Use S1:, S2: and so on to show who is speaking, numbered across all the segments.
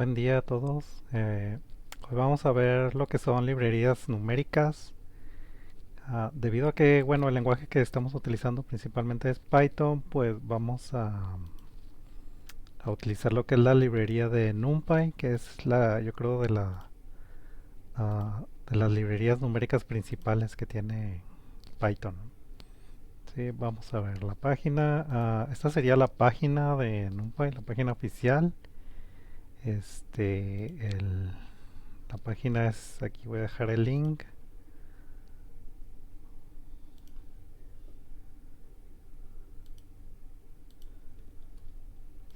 S1: Buen día a todos. Hoy vamos a ver lo que son librerías numéricas. Debido a que, bueno, el lenguaje que estamos utilizando principalmente es Python, pues vamos a utilizar lo que es la librería de NumPy, que es yo creo, de las librerías numéricas principales que tiene Python. Sí, vamos a ver la página. Esta sería la página de NumPy, la página oficial. Este, el, la página es, aquí voy a dejar el link.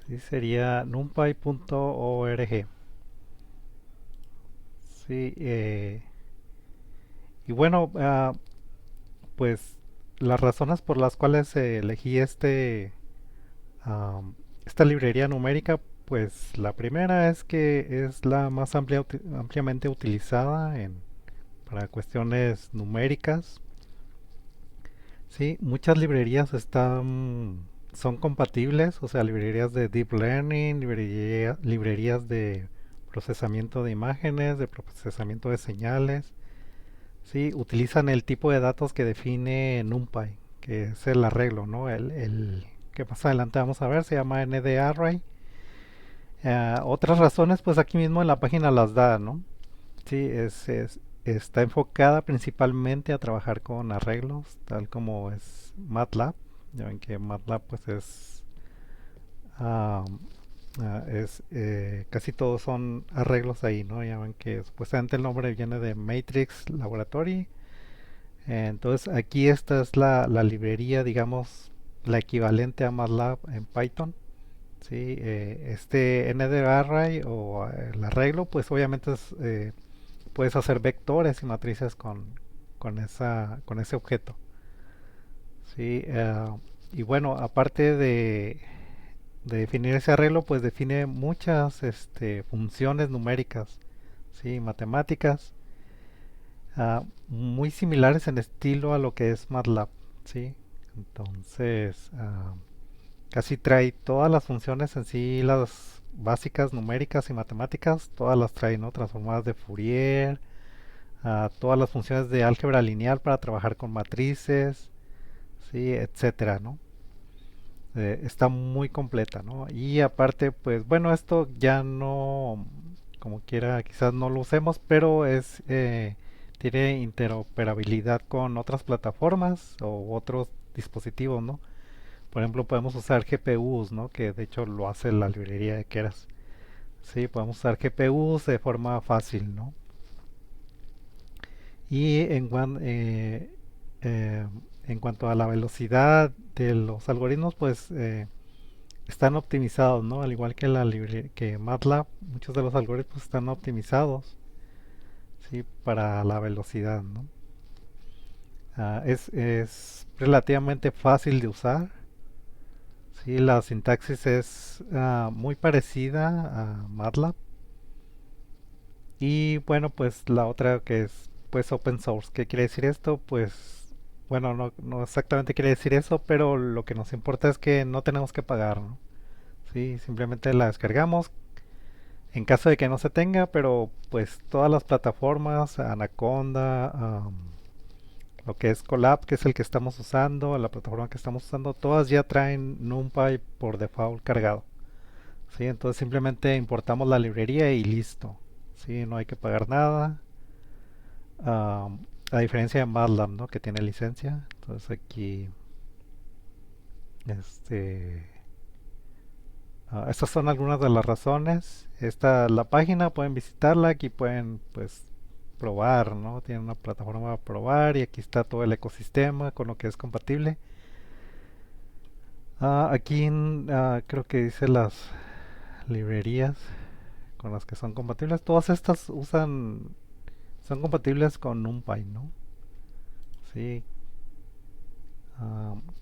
S1: Sí, sería numpy.org. Sí, y bueno, pues las razones por las cuales elegí esta librería numérica, pues la primera es que es la más ampliamente utilizada para cuestiones numéricas. Sí, muchas librerías son compatibles, o sea, librerías de Deep Learning, librerías de procesamiento de imágenes, de procesamiento de señales. Sí, utilizan el tipo de datos que define NumPy, que es el arreglo, ¿no? El que más adelante vamos a ver se llama ND-Array. Otras razones, pues aquí mismo en la página las da, ¿no? Sí, está enfocada principalmente a trabajar con arreglos, tal como es MATLAB. Ya ven que MATLAB pues ah, casi todos son arreglos ahí, ¿no? Ya ven que supuestamente el nombre viene de Matrix Laboratory. Entonces aquí esta es la librería, digamos, la equivalente a MATLAB en Python. Sí, este ND-Array o el arreglo, pues obviamente puedes hacer vectores y matrices con ese objeto. Sí, y bueno, aparte de definir ese arreglo, pues define muchas funciones numéricas, sí, matemáticas, muy similares en estilo a lo que es MATLAB, sí. Entonces, casi trae todas las funciones en sí, las básicas numéricas y matemáticas, todas las trae, ¿no? Transformadas de Fourier, todas las funciones de álgebra lineal para trabajar con matrices, sí, etcétera, ¿no? Está muy completa, ¿no? Y aparte, pues bueno, esto ya no, como quiera, quizás no lo usemos, pero tiene interoperabilidad con otras plataformas o otros dispositivos, ¿no? Por ejemplo, podemos usar GPUs, ¿no? Que de hecho lo hace la librería de Keras. Sí, podemos usar GPUs de forma fácil, ¿no? Y eh, en cuanto a la velocidad de los algoritmos, pues están optimizados, ¿no? Al igual que que MATLAB, muchos de los algoritmos están optimizados, ¿sí? Para la velocidad, ¿no? Es relativamente fácil de usar, ¿sí? La sintaxis es muy parecida a MATLAB. Y bueno, pues la otra que es pues open source. ¿Qué quiere decir esto? Pues bueno, no exactamente quiere decir eso, pero lo que nos importa es que no tenemos que pagar, ¿no? Sí, simplemente la descargamos en caso de que no se tenga, pero pues todas las plataformas, Anaconda, lo que es Colab, que es el que estamos usando, la plataforma que estamos usando, todas ya traen NumPy por default cargado. Sí, entonces simplemente importamos la librería y listo. Sí, no hay que pagar nada. A diferencia de MATLAB, ¿no? Que tiene licencia. Entonces aquí, este, estas son algunas de las razones. La página, pueden visitarla, aquí pueden, pues, probar, ¿no? Tiene una plataforma para probar y aquí está todo el ecosistema con lo que es compatible. Aquí creo que dice las librerías con las que son compatibles. Todas estas son compatibles con NumPy, ¿no? Sí,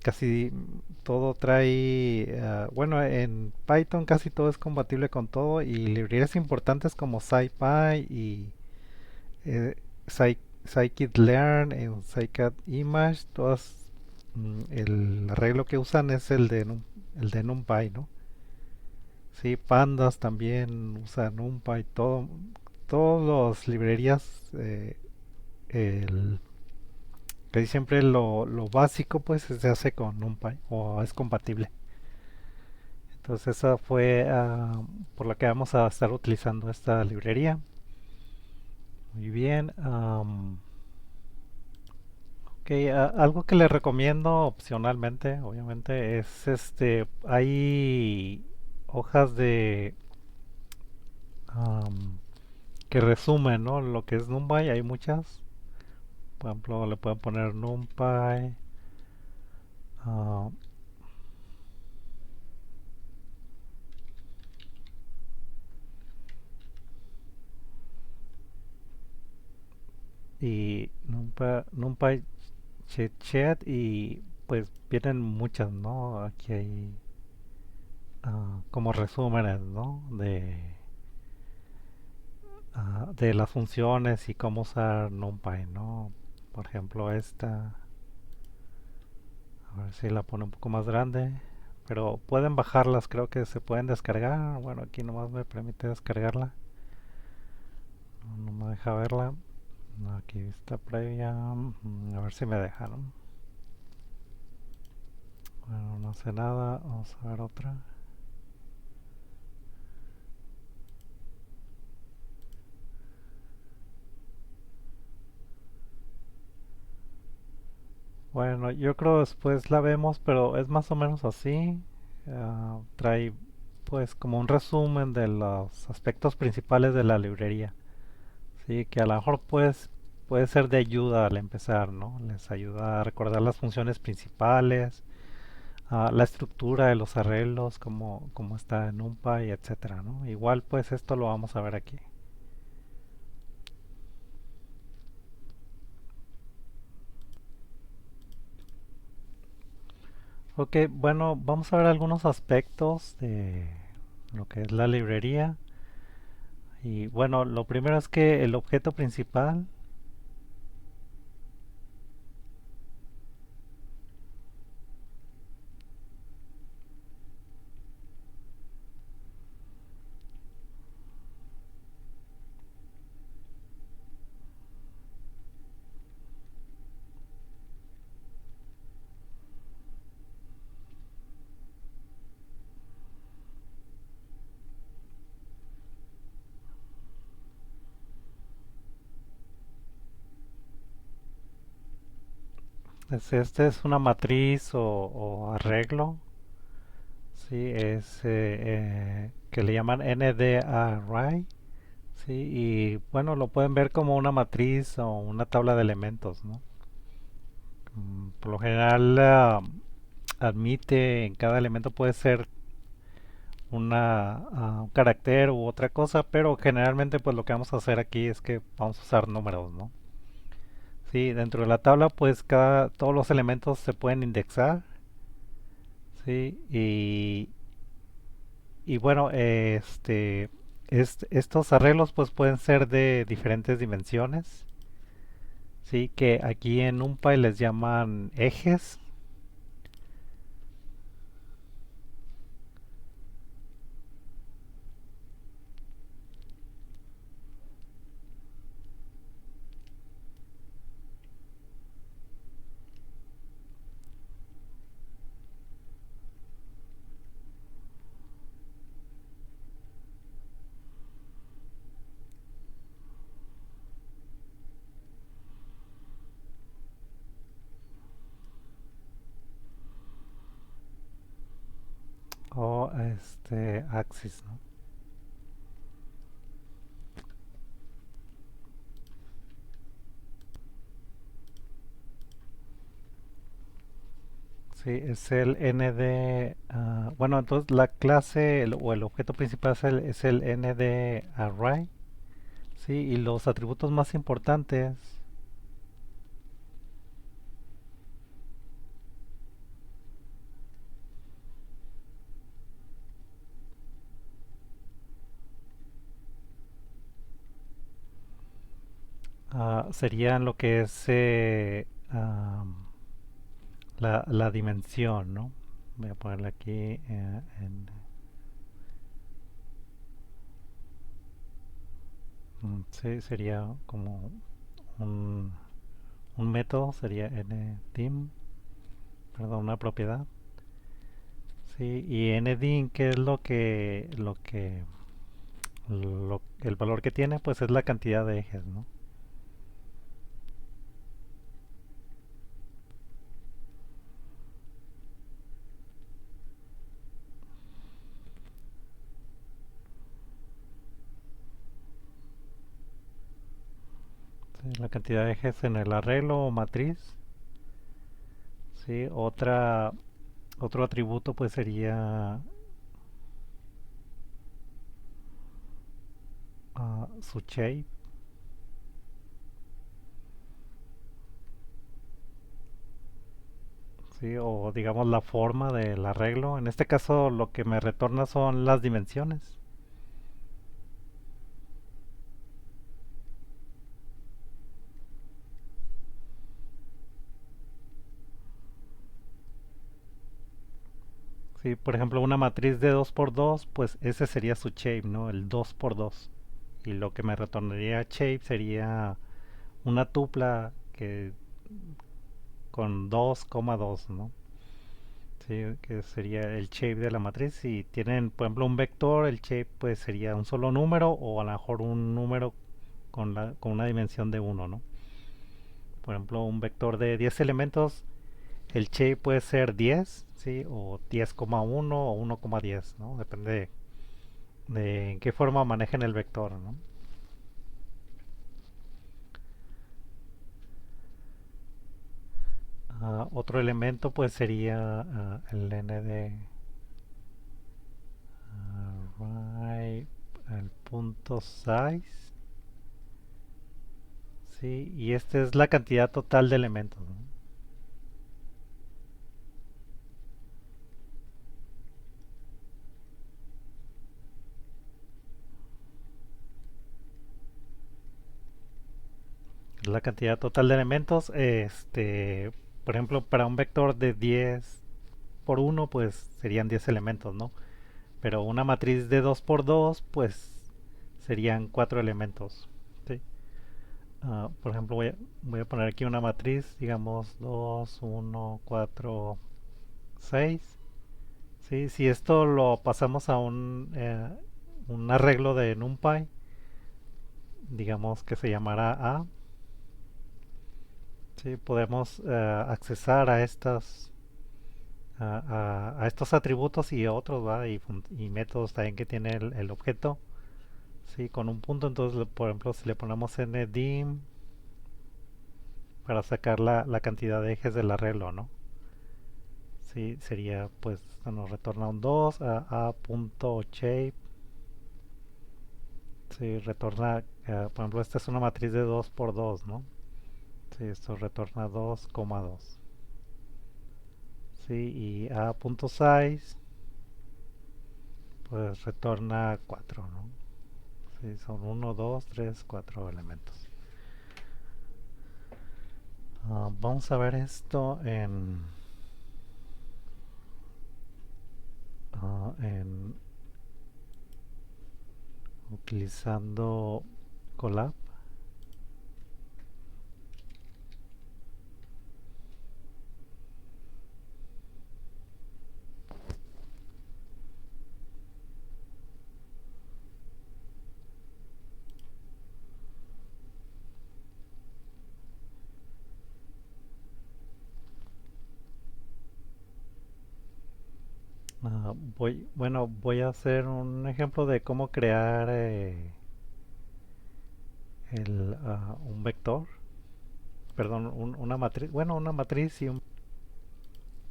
S1: casi todo trae, bueno, en Python casi todo es compatible con todo y librerías importantes como SciPy y eh, Scikit-learn, Scikit-image, todas el arreglo que usan es el de NumPy, ¿no? Sí, Pandas también usa NumPy, todo, todas las librerías, el, casi siempre lo básico pues se hace con NumPy o es compatible. Entonces esa fue por la que vamos a estar utilizando esta librería. Muy bien. Ok, algo que le recomiendo opcionalmente, obviamente, es hay hojas de am, que resumen, ¿no? Lo que es NumPy, hay muchas. Por ejemplo, le pueden poner NumPy. ah, y NumPy Chat y pues vienen muchas, ¿no? Aquí hay como resúmenes, ¿no? De las funciones y cómo usar NumPy, ¿no? Por ejemplo, esta, a ver si la pone un poco más grande, pero pueden bajarlas, creo que se pueden descargar. Bueno, aquí nomás me permite descargarla, no me deja verla. Aquí está previa, a ver si me dejaron. Bueno, no sé nada, vamos a ver otra. Bueno, yo creo después la vemos, pero es más o menos así. Trae pues como un resumen de los aspectos principales de la librería. Sí, que a lo mejor pues puede ser de ayuda al empezar, ¿no? Les ayuda a recordar las funciones principales, la estructura de los arreglos, como está en NumPy, etcétera, ¿no? Igual pues esto lo vamos a ver aquí. Ok, bueno, vamos a ver algunos aspectos de lo que es la librería. Y bueno, lo primero es que el objeto principal, este es una matriz o arreglo, sí, es que le llaman ND-Array, sí, y bueno, lo pueden ver como una matriz o una tabla de elementos, ¿no? Por lo general admite en cada elemento puede ser un carácter u otra cosa, pero generalmente pues lo que vamos a hacer aquí es que vamos a usar números, ¿no? Sí, dentro de la tabla pues todos los elementos se pueden indexar, sí, y bueno, estos arreglos pues pueden ser de diferentes dimensiones, sí, que aquí en NumPy les llaman ejes. O axis, ¿no? Sí, es el ND. Bueno, entonces la clase o el objeto principal es el ND array. Sí, y los atributos más importantes serían lo que es la dimensión, ¿no? Voy a ponerle aquí. Sí, sería como un, un método, sería ndim, perdón, una propiedad. Sí, y ndim, ¿qué es el valor que tiene? Pues es la cantidad de ejes, ¿no? Sí, la cantidad de ejes en el arreglo o matriz. Sí, otro atributo pues sería su shape. Sí, o digamos la forma del arreglo. En este caso lo que me retorna son las dimensiones. Sí, por ejemplo, una matriz de 2 por 2 pues ese sería su shape, ¿no? El 2 por 2. Y lo que me retornaría shape sería una tupla que con 2,2, ¿no? Sí, que sería el shape de la matriz. Si tienen, por ejemplo, un vector, el shape pues sería un solo número o a lo mejor un número con una dimensión de uno, ¿no? Por ejemplo, un vector de 10 elementos, el shape puede ser 10, ¿sí? O 10,1 o 1,10, ¿no? Depende de en qué forma manejen el vector, ¿no? Otro elemento pues sería el n de right, el punto size, ¿sí? Y esta es la cantidad total de elementos, ¿no? Es la cantidad total de elementos. Por ejemplo, para un vector de 10 por uno pues serían 10 elementos, ¿no? Pero una matriz de 2 por 2 pues serían 4 elementos, ¿sí? Por ejemplo, voy a poner aquí una matriz, digamos 2 1 4 6. ¿Sí? Si esto lo pasamos a un arreglo de NumPy, digamos que se llamará A, ¿sí? Podemos accesar a a estos atributos y otros, ¿va? Y métodos también que tiene el objeto, ¿sí? Con un punto. Entonces, por ejemplo, si le ponemos ndim para sacar la cantidad de ejes del arreglo, ¿no? Sí, sería, pues, nos retorna un 2 a punto shape. Sí, retorna, por ejemplo, esta es una matriz de 2 por 2, ¿no? Sí, esto retorna 2,2. Sí, y a punto size, pues retorna 4, ¿no? Sí, son uno 2 3 4 elementos. Vamos a ver esto en utilizando Colab. Voy a hacer un ejemplo de cómo crear un vector, perdón, una matriz, bueno, una matriz y un...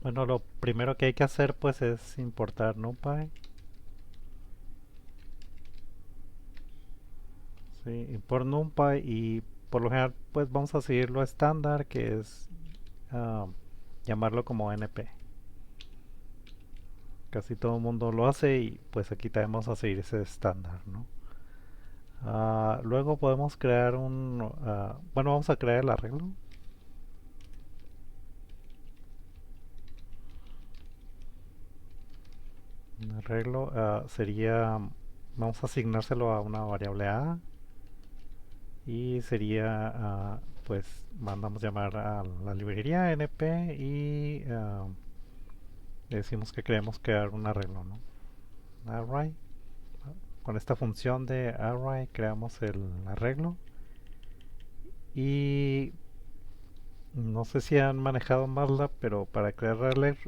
S1: Bueno, lo primero que hay que hacer pues es importar NumPy, sí, import NumPy y por lo general pues vamos a seguir lo estándar que es ah, llamarlo como NP. Casi todo el mundo lo hace y pues aquí tenemos a seguir ese estándar, ¿no? Luego podemos crear bueno, vamos a crear el arreglo. Un arreglo sería, vamos a asignárselo a una variable A. y sería, pues mandamos llamar a la librería np y le decimos que queremos crear un arreglo, ¿no? Array. Con esta función de array creamos el arreglo y no sé si han manejado MATLAB, pero para crear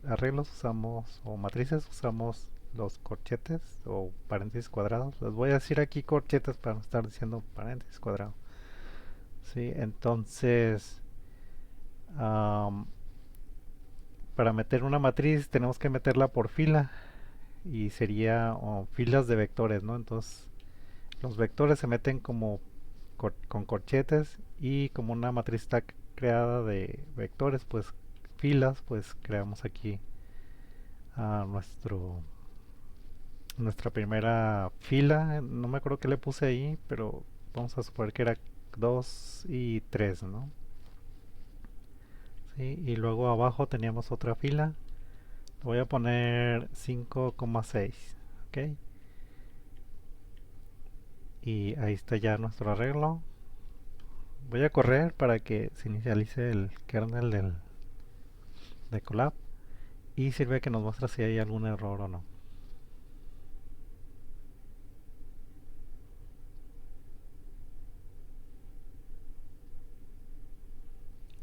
S1: arreglos usamos, o matrices usamos los corchetes o paréntesis cuadrados. Les voy a decir aquí corchetes para no estar diciendo paréntesis cuadrado. Sí, entonces am, para meter una matriz tenemos que meterla por fila y sería filas de vectores, ¿no? Entonces los vectores se meten como con corchetes y como una matriz está creada de vectores, pues filas, pues creamos aquí a nuestra primera fila. No me acuerdo qué le puse ahí, pero vamos a suponer que era 2 y 3, ¿no? Sí, y luego abajo teníamos otra fila. Voy a poner 5,6, ¿ok? Y ahí está ya nuestro arreglo. Voy a correr para que se inicialice el kernel de Colab y sirve que nos muestra si hay algún error o no.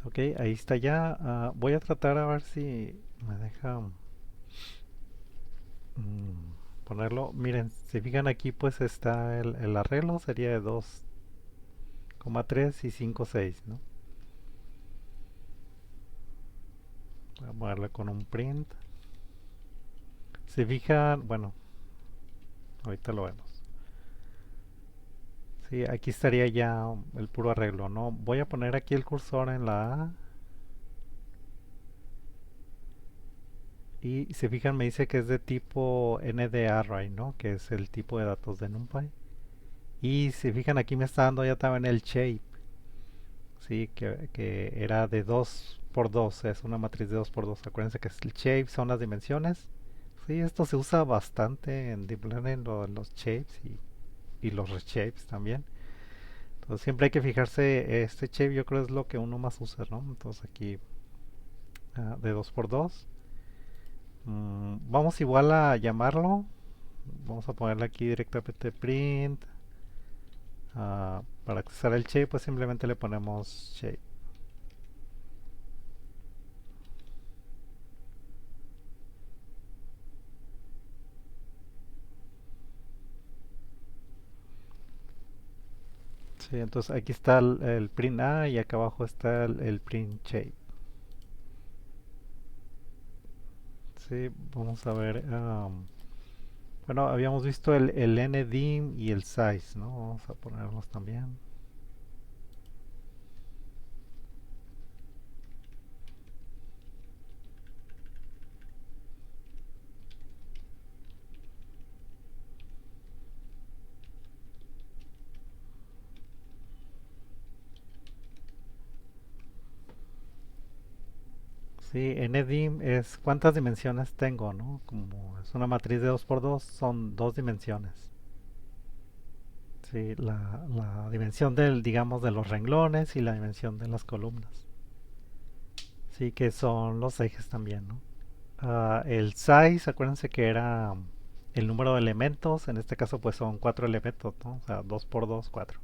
S1: Ok, ahí está ya. Voy a tratar a ver si me deja ponerlo. Miren, si fijan aquí, pues está el arreglo, sería de 2,3 y 5,6, ¿no? Voy a moverle con un print. Si fijan, bueno, ahorita lo vemos. Sí, aquí estaría ya el puro arreglo, ¿no? Voy a poner aquí el cursor en la A. Y si fijan, me dice que es de tipo ND-Array, ¿no? Que es el tipo de datos de NumPy. Y si fijan, aquí me está dando ya también el shape. Sí, que era de 2 por 2, es una matriz de 2 por 2. Acuérdense que el shape son las dimensiones. Sí, esto se usa bastante en Deep Learning, los shapes y los reshapes también. Entonces siempre hay que fijarse, este shape yo creo es lo que uno más usa, ¿no? Entonces aquí de 2 por 2. Vamos igual a llamarlo. Vamos a ponerle aquí directamente print. Para accesar el shape, pues simplemente le ponemos shape. Sí, entonces aquí está el print A y acá abajo está el print shape. Sí, vamos a ver. Bueno, habíamos visto el ndim y el size, ¿no? Vamos a ponerlos también. Sí, ndim es cuántas dimensiones tengo, ¿no? Como es una matriz de 2 por 2 son dos dimensiones. Sí, la dimensión del, digamos, de los renglones y la dimensión de las columnas. Sí, que son los ejes también, ¿no? El size, acuérdense que era el número de elementos, en este caso pues son cuatro elementos, ¿no? O sea, 2 por 2 4.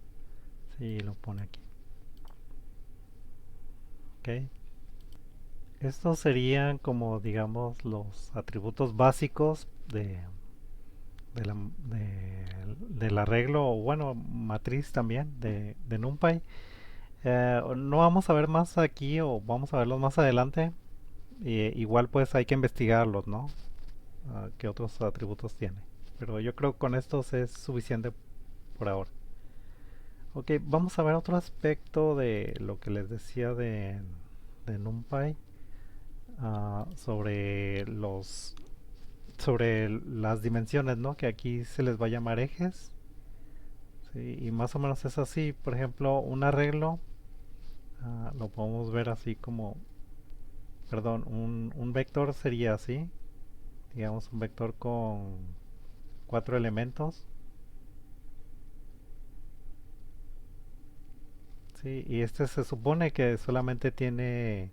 S1: Sí, lo pone aquí. Ok. Estos serían como, digamos, los atributos básicos de la- del arreglo, o bueno, matriz también de NumPy. No vamos a ver más aquí o vamos a verlos más adelante. Igual pues hay que investigarlos, ¿no? ¿Qué otros atributos tiene? Pero yo creo que con estos es suficiente por ahora. Ok, vamos a ver otro aspecto de lo que les decía de NumPy sobre sobre las dimensiones, ¿no? Que aquí se les va a llamar ejes. ¿Sí? Y más o menos es así. Por ejemplo, un arreglo lo podemos ver así como, perdón, un vector sería así. Digamos un vector con cuatro elementos. Sí, y este se supone que solamente tiene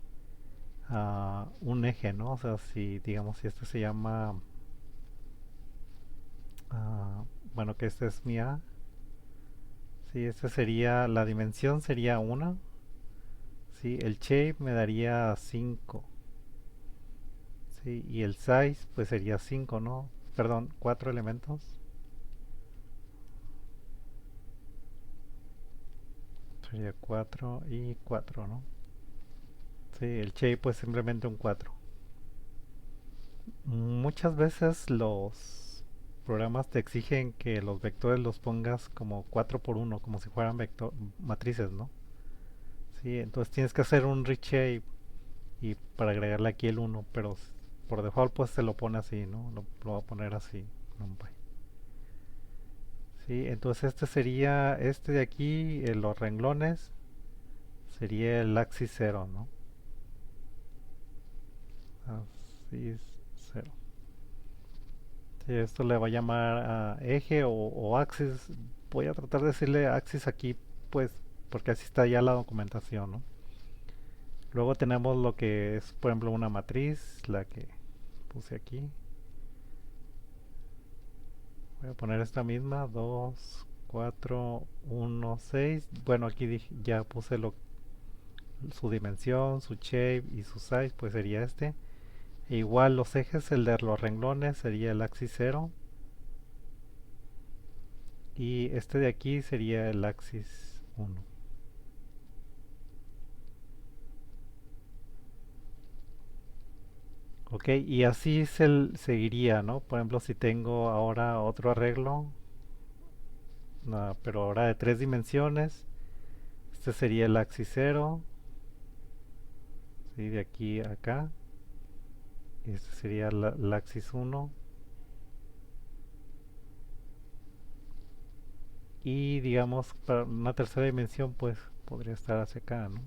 S1: un eje, ¿no? O sea, si digamos, si este se llama, ah, bueno, que este es mi A, sí, este sería, la dimensión sería una, sí, el shape me daría 5, sí, y el size pues sería 5, ¿no? Perdón, 4 elementos, sería 4 y 4, ¿no? Sí, el shape pues simplemente un 4. Muchas veces los programas te exigen que los vectores los pongas como 4 por uno, como si fueran matrices, ¿no? Sí, entonces tienes que hacer un reshape y para agregarle aquí el uno, pero por default pues se lo pone así, ¿no? Lo va a poner así, NumPy. Sí, entonces este sería, este de aquí, los renglones, sería el axis cero, ¿no? Axis cero. Sí, esto le va a llamar eje o axis. Voy a tratar de decirle axis aquí, pues, porque así está ya la documentación, ¿no? Luego tenemos lo que es, por ejemplo, una matriz, la que puse aquí. Voy a poner esta misma, 2 4 1 6. Bueno, aquí ya puse su dimensión, su shape y su size, pues sería este. E igual los ejes, el de los renglones sería el axis cero. Y este de aquí sería el axis uno. Ok, y así seguiría, ¿no? Por ejemplo, si tengo ahora otro arreglo, pero ahora de tres dimensiones, este sería el axis cero, ¿sí? De aquí a acá, y este sería el axis uno, y digamos, para una tercera dimensión, pues podría estar hacia acá, ¿no?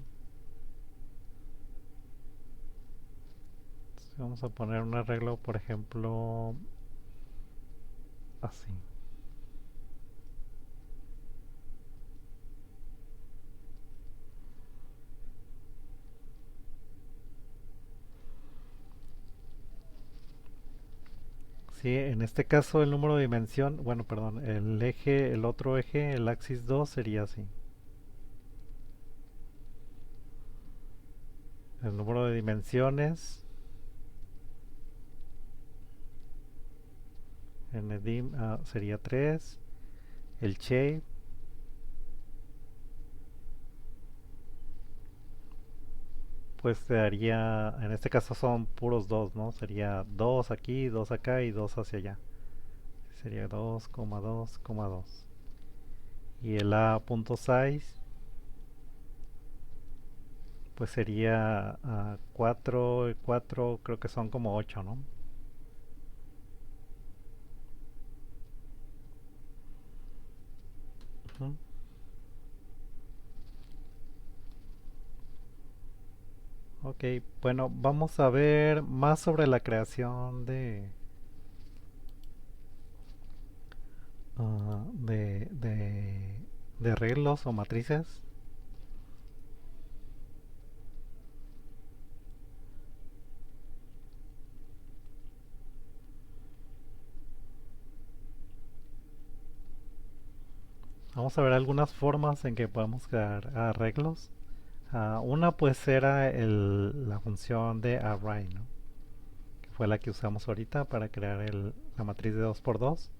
S1: Entonces, vamos a poner un arreglo, por ejemplo, así. Sí, en este caso el número de dimensión, bueno, perdón, el eje, el otro eje, el axis 2 sería así. El número de dimensiones en el dim sería 3. El shape, pues te daría, en este caso son puros 2, ¿no? Sería 2 aquí, 2 acá y 2 hacia allá. Sería 2,2,2. Y el A.size, pues sería 4 y 4, creo que son como 8, ¿no? Ujú. Ok, bueno, vamos a ver más sobre la creación ah, de, de, de arreglos o matrices. Vamos a ver algunas formas en que podemos crear arreglos. Una pues era la función de array, ¿no? Que fue la que usamos ahorita para crear la matriz de 2 por 2.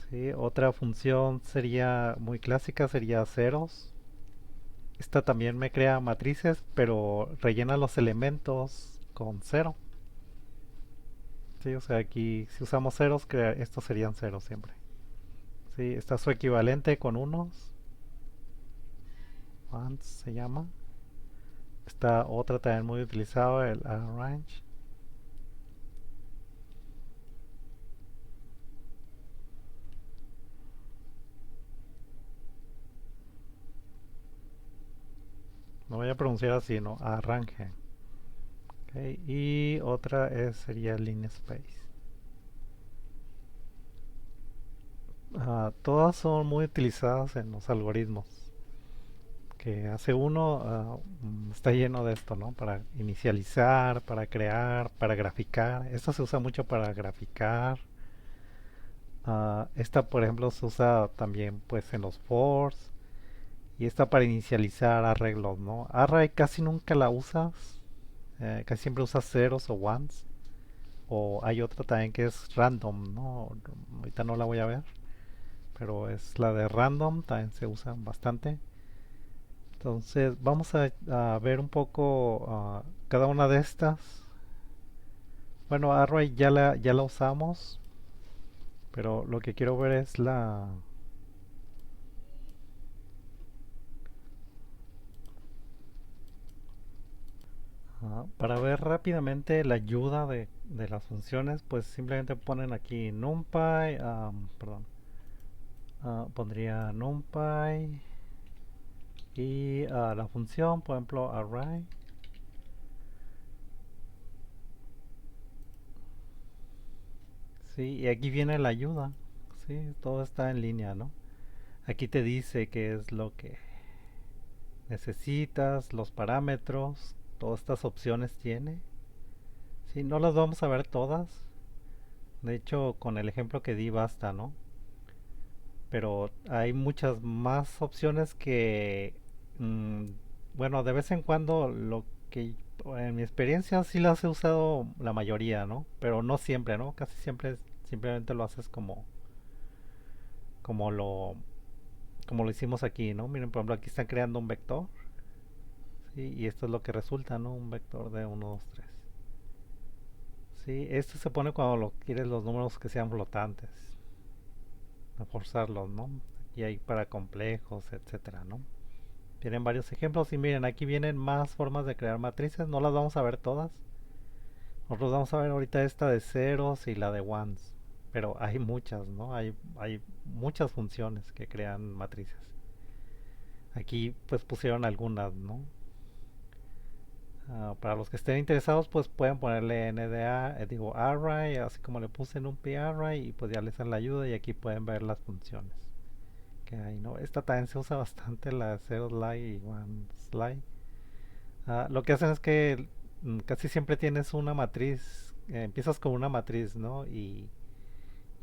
S1: ¿Sí? Otra función sería muy clásica, sería ceros. Esta también me crea matrices, pero rellena los elementos con cero. Sí, o sea, aquí si usamos ceros, estos serían ceros siempre. Sí, está su equivalente con unos. Ones se llama. Está otra también muy utilizada, el arrange. No voy a pronunciar así, ¿no? Arrange. Okay. Y otra sería linspace. Todas son muy utilizadas en los algoritmos que hace uno. Está lleno de esto, ¿no? Para inicializar, para crear, para graficar. Esto se usa mucho para graficar. Esta, por ejemplo, se usa también pues en los fors. Y esta para inicializar arreglos, ¿no? Array casi nunca la usas. Casi siempre usas ceros o ones. O hay otra también que es random, ¿no? Ahorita no la voy a ver. Pero es la de random, también se usa bastante. Entonces vamos a ver un poco cada una de estas. Bueno, array ya la usamos, pero lo que quiero ver es para ver rápidamente la ayuda de las funciones, pues simplemente ponen aquí numpy, perdón, pondría numpy y la función, por ejemplo, array. Sí, y aquí viene la ayuda. Sí, todo está en línea, ¿no? Aquí te dice qué es lo que necesitas, los parámetros, todas estas opciones tiene. Sí, no las vamos a ver todas. De hecho, con el ejemplo que di basta, ¿no? Pero hay muchas más opciones que, mm, bueno, de vez en cuando lo que en mi experiencia sí las he usado la mayoría, ¿no? Pero no siempre, ¿no? Casi siempre simplemente lo haces como lo, como lo hicimos aquí, ¿no? Miren, por ejemplo, aquí están creando un vector, ¿sí? Y esto es lo que resulta, ¿no? Un vector de uno 2 3. Sí, esto se pone cuando quieres los números que sean flotantes, a forzarlos, ¿no? Y hay para complejos, etcétera, ¿no? Tienen varios ejemplos y miren, aquí vienen más formas de crear matrices, no las vamos a ver todas. Nosotros vamos a ver ahorita esta de ceros y la de ones, pero hay muchas, ¿no? Hay muchas funciones que crean matrices. Aquí pues pusieron algunas, ¿no? Para los que estén interesados, pues pueden ponerle NDA, digo array, así como le puse en un array y pues ya les dan la ayuda y aquí pueden ver las funciones que hay, ¿no? Esta también se usa bastante, la zero slide y one slide. Lo que hacen es que casi siempre tienes una matriz, empiezas con una matriz, ¿no? Y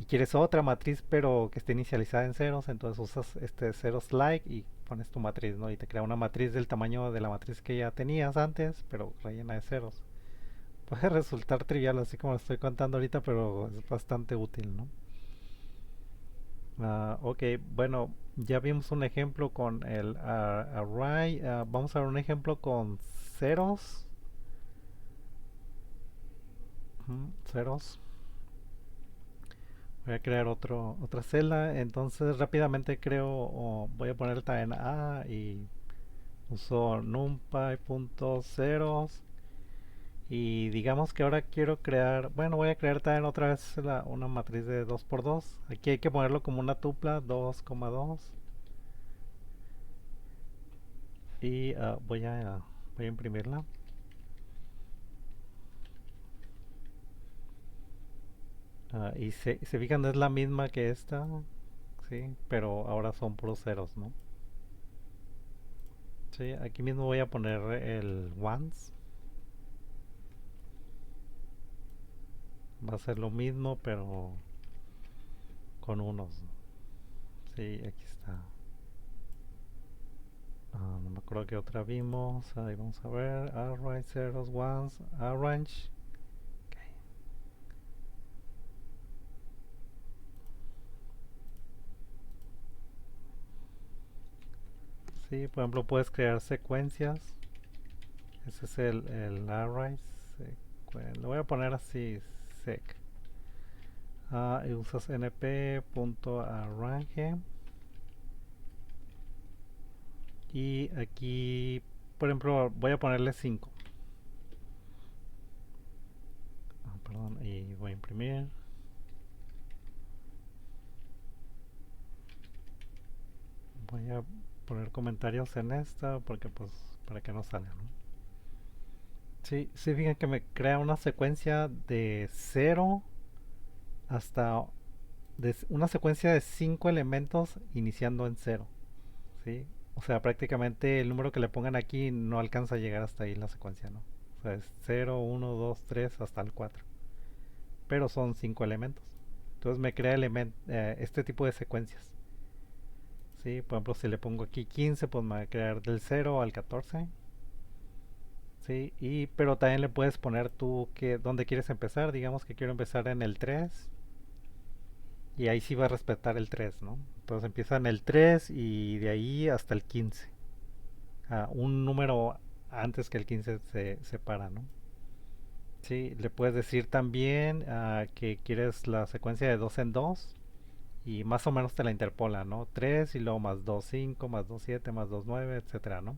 S1: quieres otra matriz, pero que esté inicializada en ceros, entonces usas este cero slide y pones tu matriz, ¿no? Y te crea una matriz del tamaño de la matriz que ya tenías antes, pero rellena de ceros. Puede resultar trivial, así como lo estoy contando ahorita, pero es bastante útil, ¿no? Ok, bueno, ya vimos un ejemplo con el array. Vamos a ver un ejemplo con ceros. Ceros. Voy a crear otra celda. Entonces rápidamente creo, voy a poner también A y uso numpy.ceros. Y digamos que ahora quiero crear, bueno, voy a crear también otra vez una matriz de 2 por 2. Aquí hay que ponerlo como una tupla, 2,2. Y voy a imprimirla. Y se fijan, no es la misma que esta, sí, pero ahora son puros ceros, ¿no? Sí, aquí mismo voy a poner el ones. Va a ser lo mismo, pero con unos. Sí, aquí está. No me acuerdo qué otra vimos. Ahí vamos a ver. Array, ceros, ones, arrange. Okay. Sí, por ejemplo, puedes crear secuencias. Ese es el array. Lo voy a poner así, sec. Y usas np.arrange. Y aquí, por ejemplo, voy a ponerle 5. Perdón, y voy a imprimir. Voy a poner comentarios en esta porque pues para que no salga, ¿no? Sí, sí, fíjense que me crea una secuencia de 0 hasta una secuencia de 5 elementos iniciando en cero, ¿sí? O sea, prácticamente el número que le pongan aquí no alcanza a llegar hasta ahí la secuencia, ¿no? O sea, es cero, uno, 2, 3 hasta el 4. Pero son 5 elementos. Entonces me crea este tipo de secuencias. ¿Sí? Por ejemplo, si le pongo aquí 15, pues me va a crear del 0 al 14. ¿Sí? Pero también le puedes poner tú dónde quieres empezar. Digamos que quiero empezar en el 3. Y ahí sí va a respetar el 3, ¿no? Entonces empieza en el 3 y de ahí hasta el 15. Un número antes que el 15 se separa, ¿no? Sí, le puedes decir también que quieres la secuencia de 2 en 2 y más o menos te la interpola, ¿no? 3 y luego más 2 5 más 2 7 más 2 9, etcétera, ¿no?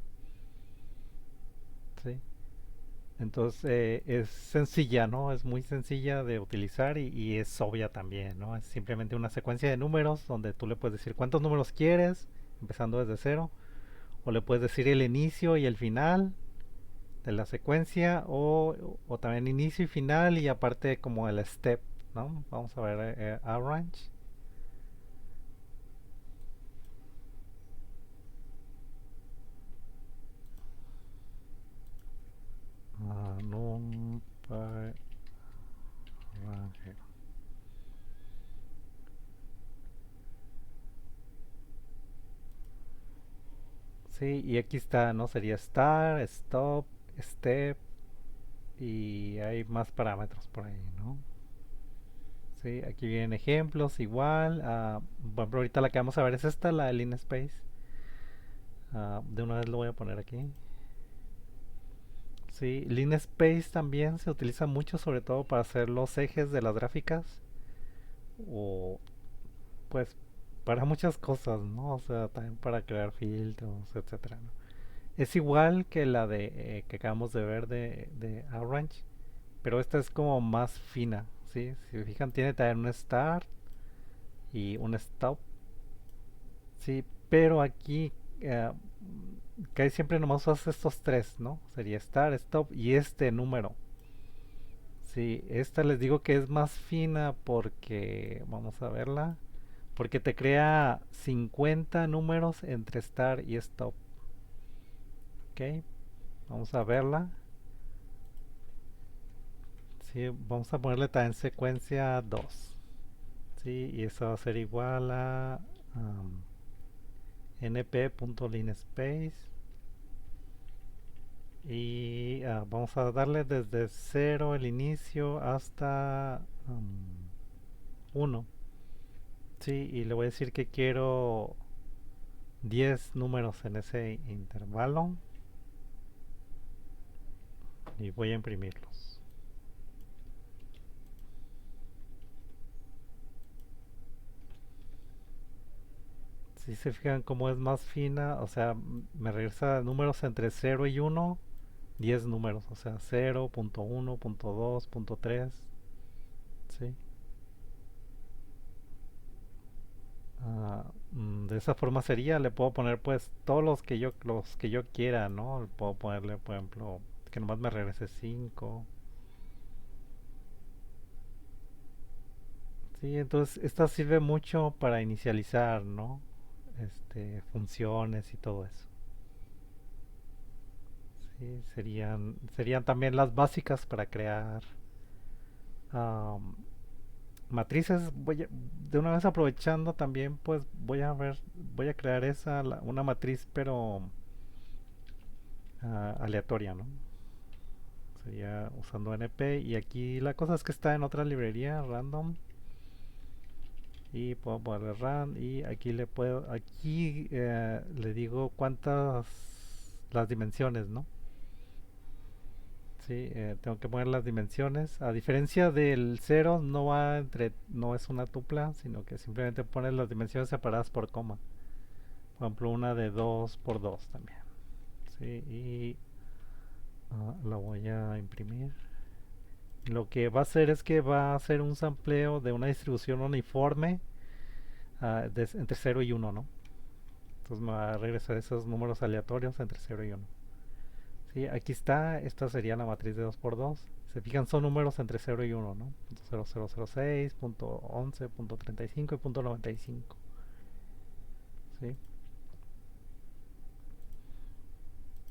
S1: Sí. Entonces es sencilla, ¿no? Es muy sencilla de utilizar y es obvia también, ¿no? Es simplemente una secuencia de números donde tú le puedes decir cuántos números quieres, empezando desde cero, o le puedes decir el inicio y el final de la secuencia, o también inicio y final y aparte como el step, ¿no? Vamos a ver arrange. NumPy arrange. Sí, y aquí está, ¿no? Sería start, stop, step y hay más parámetros por ahí, ¿no? Sí, aquí vienen ejemplos igual. Por ejemplo, ahorita la que vamos a ver es esta, la de Linspace. De una vez lo voy a poner aquí. Sí, Linspace también se utiliza mucho, sobre todo para hacer los ejes de las gráficas. O pues para muchas cosas, ¿no? O sea, también para crear filtros, etcétera, ¿no? Es igual que la de que acabamos de ver de Orange, pero esta es como más fina, ¿sí? Si se fijan, tiene también un start y un stop, ¿sí? Pero aquí eh, casi siempre nomás usas estos tres, ¿no? Sería start, stop y este número. Sí, esta les digo que es más fina porque, vamos a verla, porque te crea 50 números entre start y stop. Ok, vamos a verla. Sí, vamos a ponerle también secuencia 2. Sí, y eso va a ser igual a np.linspace. Y vamos a darle desde cero el inicio hasta 1. Sí, y le voy a decir que quiero 10 números en ese intervalo y voy a imprimirlos. Si se fijan cómo es más fina, o sea, me regresa números entre cero y uno, 10 números, o sea, cero punto uno punto dos punto tres. ¿Sí? De esa forma sería, le puedo poner pues todos los que yo quiera, ¿no? Le puedo ponerle, por ejemplo, que nomás me regrese 5. Sí, entonces esta sirve mucho para inicializar, ¿no? Funciones y todo eso. Sí, serían también las básicas para crear am, matrices. De una vez aprovechando también, pues voy a crear una matriz, pero aleatoria, ¿no? Sería usando NP y aquí la cosa es que está en otra librería, random, y puedo ponerle run y aquí le digo cuántas las dimensiones, ¿no? Sí, tengo que poner las dimensiones. A diferencia del cero, no es una tupla, sino que simplemente pones las dimensiones separadas por coma. Por ejemplo, una de 2 por 2 también. Sí, y la voy a imprimir. Lo que va a hacer es que va a hacer un sampleo de una distribución uniforme entre cero y uno, ¿no? Entonces me va a regresar esos números aleatorios entre cero y uno. Sí, aquí está, esta sería la matriz de 2 por 2. Se fijan, son números entre 0 y 1, ¿no? Punto 0006, punto 11, punto 35 y punto 95. ¿Sí?